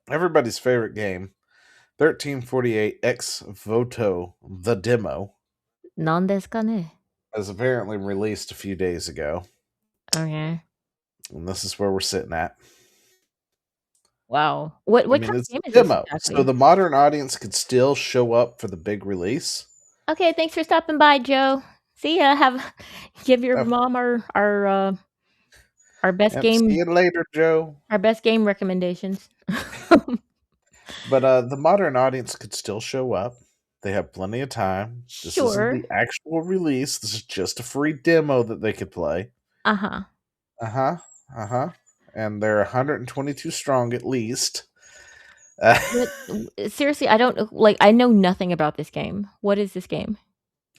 Everybody's favorite game, 1348 X Voto, the demo, なんですかね? was apparently released a few days ago. Okay. And this is where we're sitting at. Wow. What I kind mean, of it's game a is this demo, so exactly? the modern audience could still show up for the big release. Okay, thanks for stopping by, Joe. See ya. Give your Uh, mom our best Yep, see game you later, Joe. recommendations. But the modern audience could still show up. They have plenty of time. This isn't Sure. the actual release. This is just a free demo that they could play. Uh-huh. Uh-huh. Uh-huh. And they're 122 strong at least. What seriously, I don't like I know nothing about this game. What is this game?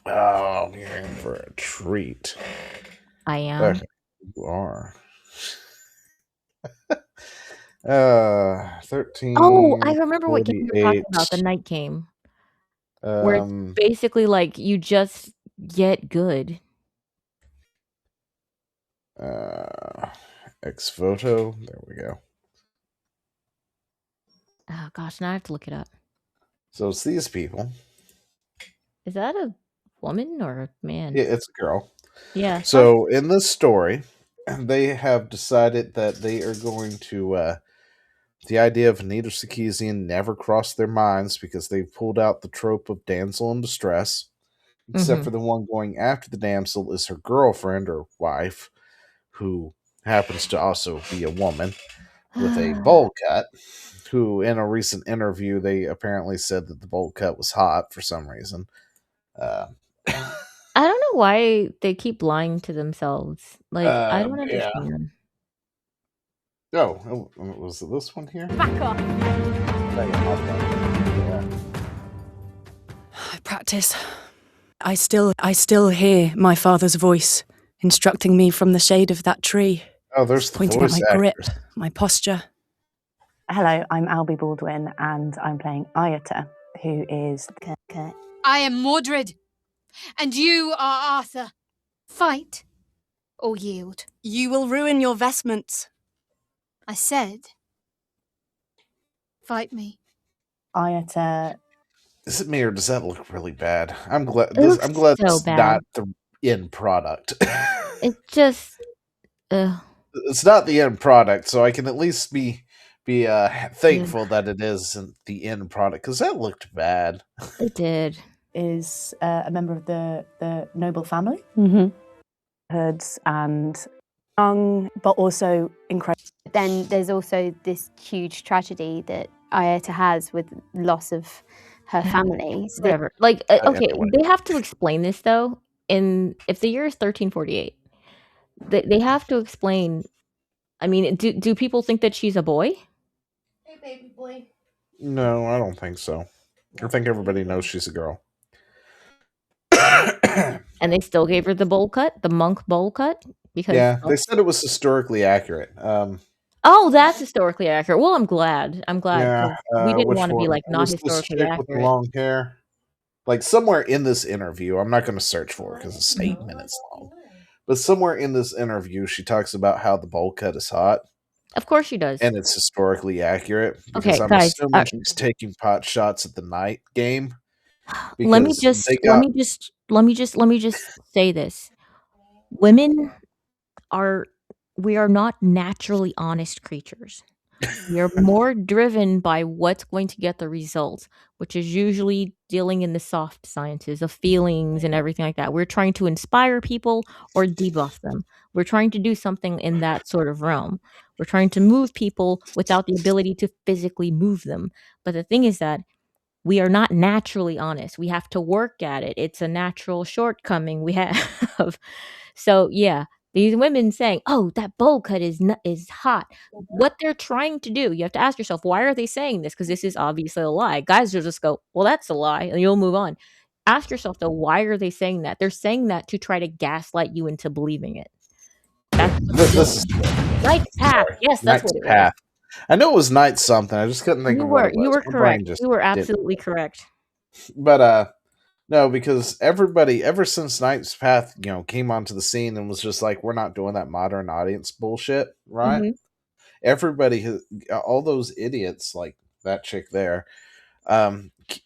Oh, you're in for a treat. I am. Okay, you are. I remember what game you were talking 1348. about, the night game. Where it's Um, basically like you just get good. uh, Ex Voto. There we go. Oh gosh, now I have to look it up. So it's these people. Is that a woman or a man? It's a girl. Yeah. So in this story, they have decided that they are going to. The idea of Anita Sarkeesian never crossed their minds because they've pulled out the trope of damsel in distress. Except Mhm. for the one going after the damsel is her girlfriend or wife, who happens to also be a woman with a bowl cut. Who, in a recent interview, they apparently said that the bowl cut was hot for some reason. Uh, I don't know why they keep lying to themselves. Like, I don't yeah. understand. Oh, was it this one here? Back off. Yeah. I practice. I still hear my father's voice instructing me from the shade of that tree. Oh, there's the pointing at voice my grip, actress. my posture. Hello, I'm Albie Baldwin, and I'm playing Ayata, who is Kurt. I am Mordred, and you are Arthur. Fight or yield. You will ruin your vestments. I said, fight me. Ayata. Is it me or does that look really bad? I'm glad. It looks I'm glad so this is bad. not the end product. It just It's not the end product, so I can at least be thankful that it isn't the end product because that looked bad. It did. Is a member of the noble family. Mm-hmm. Herds and young, but also incredible. Then there's also this huge tragedy that Ayeta has with loss of her family. So Whatever. Like, okay, Anyway. they have to explain this though. If the year is 1348, they have to explain. I mean, do people think that she's a boy? Hey, baby boy. No, I don't think so. I think everybody knows she's a girl. And they still gave her the bowl cut, the monk bowl cut, because Yeah, they said it was historically accurate. Oh, that's historically accurate. Well, I'm glad. Yeah, 'Cause we didn't which want to be one like not was this historically chick with the accurate. long hair? Like somewhere in this interview, I'm not going to search for it because it's 8 minutes long. But somewhere in this interview, she talks about how the bowl cut is hot. Of course she does. And it's historically accurate because Okay, I'm guys, assuming she's taking pot shots at the night game. let me because let me just say this. Women we are not naturally honest creatures. We are more driven by what's going to get the results, which is usually dealing in the soft sciences of feelings and everything like that. We're trying to inspire people or debuff them. We're trying to do something in that sort of realm. We're trying to move people without the ability to physically move them. But the thing is that we are not naturally honest. We have to work at it. It's a natural shortcoming we have. So, yeah, these women saying, "Oh, that bowl cut is hot." What they're trying to do, you have to ask yourself, why are they saying this? Because this is obviously a lie. Guys will just go, "Well, that's a lie," and you'll move on. Ask yourself though, why are they saying that? They're saying that to try to gaslight you into believing it. That's what this is Knight's Path. sorry, Yes, that's Knight's what it Path. I know it was Knight something. I just couldn't think was. of what it was. You were My brain correct. just You were didn't. absolutely correct. But no, because everybody ever since Knight's Path, came onto the scene and was just like, we're not doing that modern audience bullshit, right? Mhm. everybody, all those idiots like that chick there,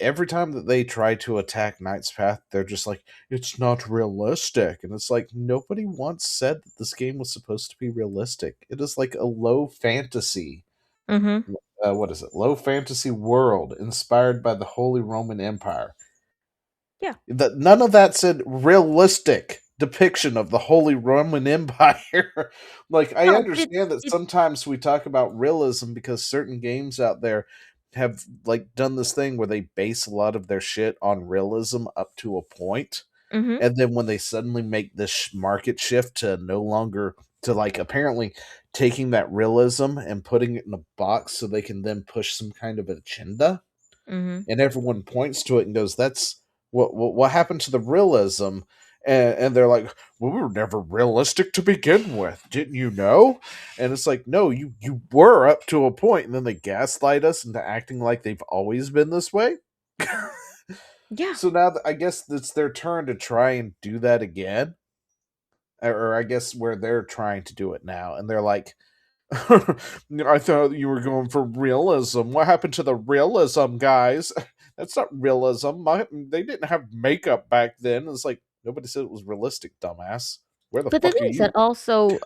every time that they try to attack Knight's Path, they're just like, it's not realistic. And it's like, nobody once said that this game was supposed to be realistic. It is like a low fantasy. Mm-hmm. What is it? Low fantasy world inspired by the Holy Roman Empire. Yeah. None of that said realistic depiction of the Holy Roman Empire. Like, I No, but understand that it sometimes we talk about realism because certain games out there have like done this thing where they base a lot of their shit on realism up to a point, mm-hmm. and then when they suddenly make this market shift to no longer to like apparently taking that realism and putting it in a box so they can then push some kind of agenda, Mm-hmm. and everyone points to it and goes, "That's what happened to the realism?" And they're like, "Well, we were never realistic to begin with, didn't you know?" And it's like, "No, you were up to a point," and then they gaslight us into acting like they've always been this way. Yeah. So now I guess it's their turn to try and do that again, or I guess where they're trying to do it now, and they're like, I thought you were going for realism. What happened to the realism, guys? That's not realism. They didn't have makeup back then. It's like nobody said it was realistic, dumbass. Where the But the fuck thing are is that you? also,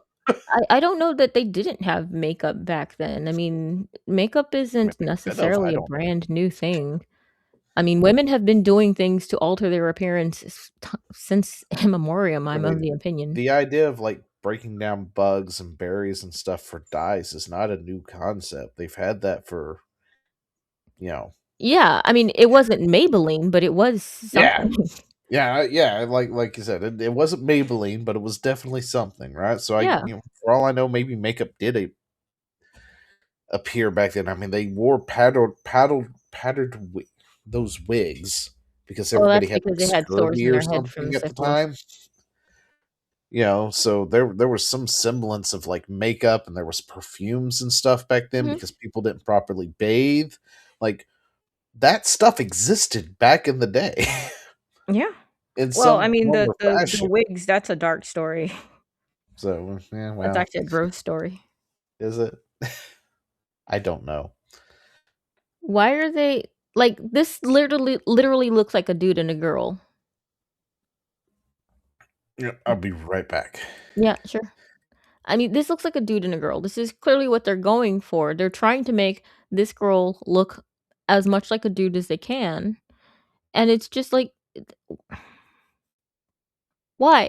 I don't know that they didn't have makeup back then. I mean, makeup I mean, isn't they could have. I necessarily a don't know. brand new thing. I mean, women have been doing things to alter their appearance since immemorium, I I'm of mean, the opinion. the idea of like breaking down bugs and berries and stuff for dyes is not a new concept. They've had that for you know. Yeah, I mean, it wasn't Maybelline, but it was Yeah, something. yeah. Like you said, it wasn't Maybelline, but it was definitely something, right? So Yeah. for all I know, maybe makeup did appear back then. I mean, they wore patterned those wigs because Well, everybody that's had because like they had sores in scurvy or their head from something at the syphilis. time. So there was some semblance of like makeup, and there was perfumes and stuff back then Mhm. because people didn't properly bathe. Like that stuff existed back in the day Yeah. in Well, I some mean, form the or the the fashion. wigs, that's a dark story. So yeah, That's well, actually a gross story. is it? I don't know. Why are they like, this literally looks like a dude and a girl. Yeah, I'll be right back. Yeah, sure. I mean, this looks like a dude and a girl. This is clearly what they're going for. They're trying to make this girl look as much like a dude as they can, and it's just like, why?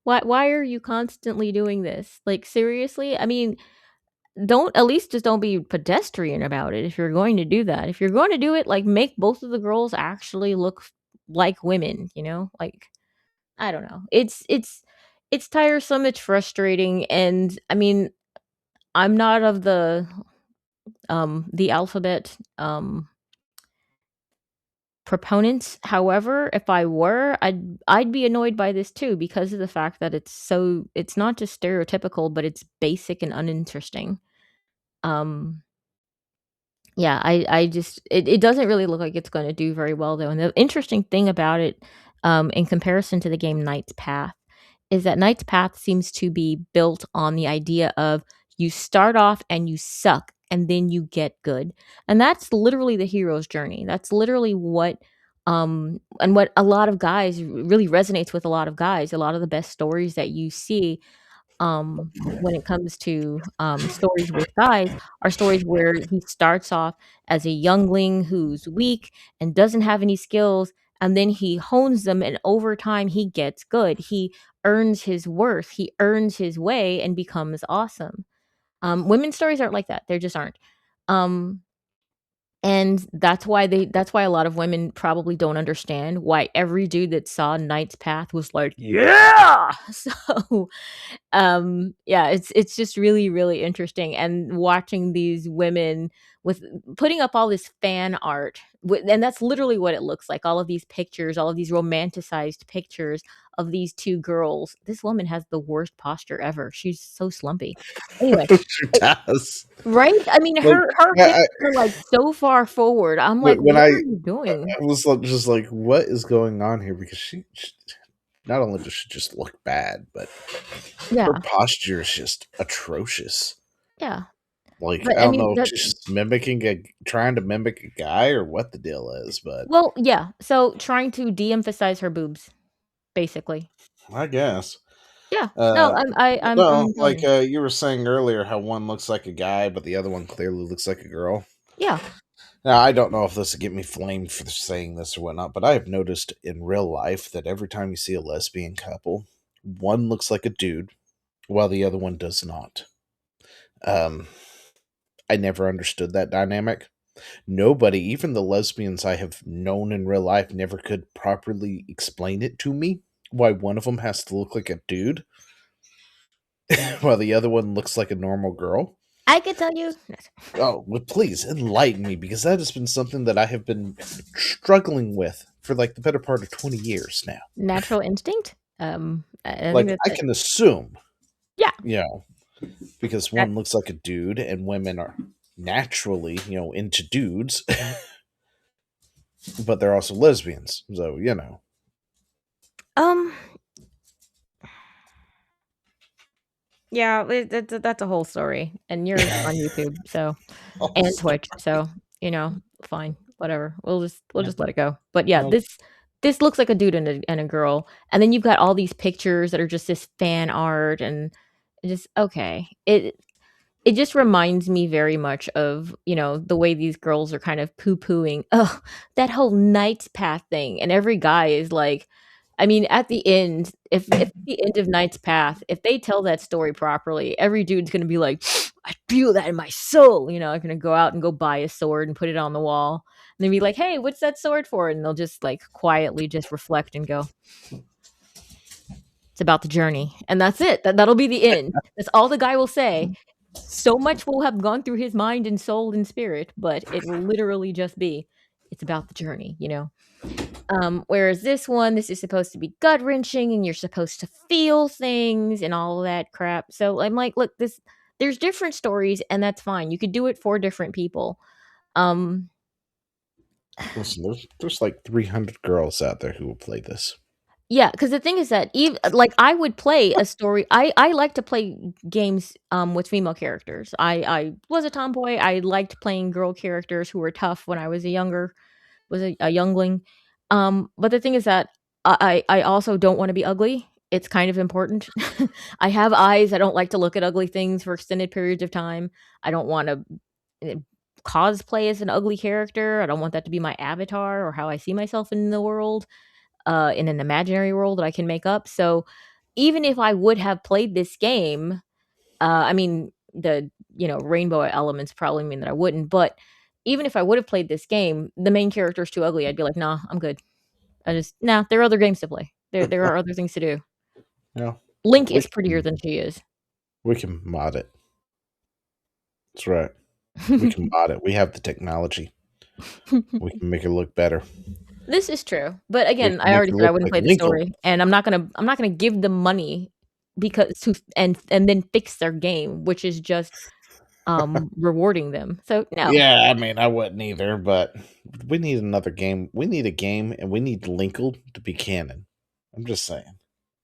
Why are you constantly doing this? Like, seriously? I mean, don't at least just don't be pedestrian about it if you're going to do that. If you're going to do it, like, make both of the girls actually look like women, you know? Like, I don't know. It's tiresome, it's frustrating, and I mean, I'm not of the alphabet proponents. However, if I were, I'd be annoyed by this too because of the fact that it's not just stereotypical, but it's basic and uninteresting. Um Yeah, I just it doesn't really look like it's gonna do very well, though, and the interesting thing about it, in comparison to the game Knight's Path, is that Knight's Path seems to be built on the idea of you start off and you suck, and then you get good, and that's literally the hero's journey. That's literally what, and what a lot of guys really resonates with a lot of guys. A lot of the best stories that you see when it comes to stories with guys are stories where he starts off as a youngling who's weak and doesn't have any skills, and then he hones them, and over time he gets good. He earns his worth, he earns his way and becomes awesome. Women's stories aren't like that. They just aren't. um and that's why a lot of women probably don't understand why every dude that saw Knight's Path was like, yeah. So yeah, it's just really interesting, and watching these women with putting up all this fan art, and that's literally what it looks like. All of these pictures, all of these romanticized pictures of these two girls. This woman has the worst posture ever. She's so slumpy. Anyway, She it, does. right? I mean, Like her I, hips I, are like so far forward. I'm like, when what are you I doing? was like, just like, what is going on here? Because she not only does she just look bad, but her Yeah. posture is just atrocious. Yeah. Like, But I I don't mean, know if she's trying to mimic a guy or what the deal is, but well, yeah. So trying to de-emphasize her boobs, basically. I guess. Yeah. No, Uh, I'm telling like you. you were saying earlier, how one looks like a guy, but the other one clearly looks like a girl. Yeah. Now, I don't know if this will get me flamed for saying this or whatnot, but I have noticed in real life that every time you see a lesbian couple, one looks like a dude, while the other one does not. Um, I never understood that dynamic. Nobody, even the lesbians I have known in real life, never could properly explain it to me why one of them has to look like a dude while the other one looks like a normal girl. I could tell you. Oh, well, please enlighten me, because that has been something that I have been struggling with for like the better part of 20 years now. Natural instinct. I think Like, that's I it. can assume, Yeah. you know, because That, one looks like a dude and women are naturally, into dudes, but they're also lesbians. So, um. Yeah, that's a whole story, and yours on YouTube, so and Twitch, so fine, whatever. We'll just let it go. But yeah, Well, this looks like a dude and a girl, and then you've got all these pictures that are just this fan art, and just okay. It just reminds me very much of, the way these girls are kind of poo-pooing, oh, that whole Knight's Path thing, and every guy is like, I mean, at the end, if at the end of Knight's Path, if they tell that story properly, every dude's gonna be like, "I feel that in my soul," they're gonna go out and go buy a sword and put it on the wall, and they'll be like, "Hey, what's that sword for?" And they'll just, like, quietly just reflect and go, "It's about the journey," and that's it. That'll be the end. That's all the guy will say. So much will have gone through his mind and soul and spirit, but it will literally just be, it's about the journey. Whereas this is supposed to be gut wrenching and you're supposed to feel things and all that crap. So I'm like, look, there's different stories and that's fine. You could do it for different people. Um, listen, there's like 300 girls out there who will play this. Yeah, because the thing is that even like I would play a story. I like to play games with female characters. I was a tomboy. I liked playing girl characters who were tough when I was a youngling. But the thing is that I also don't want to be ugly. It's kind of important. I have eyes. I don't like to look at ugly things for extended periods of time. I don't want to cosplay as an ugly character. I don't want that to be my avatar or how I see myself in the world, in an imaginary world that I can make up. So even if I would have played this game, I mean, the rainbow elements probably mean that I wouldn't. But even if I would have played this game, the main character is too ugly. I'd be like, nah, I'm good. Nah. There are other games to play. There are other things to do. Yeah, Link we is prettier than she is. we can mod it. That's right. We can mod it. We have the technology. We can make it look better. This is true, but We again, can I make already it said I look wouldn't like play the Linkle. story, and I'm not gonna give them money because and then fix their game, which is just rewarding them. So no. Yeah, I mean, I wouldn't either, but we need another game. We need a game, and we need Linkle to be canon. I'm just saying.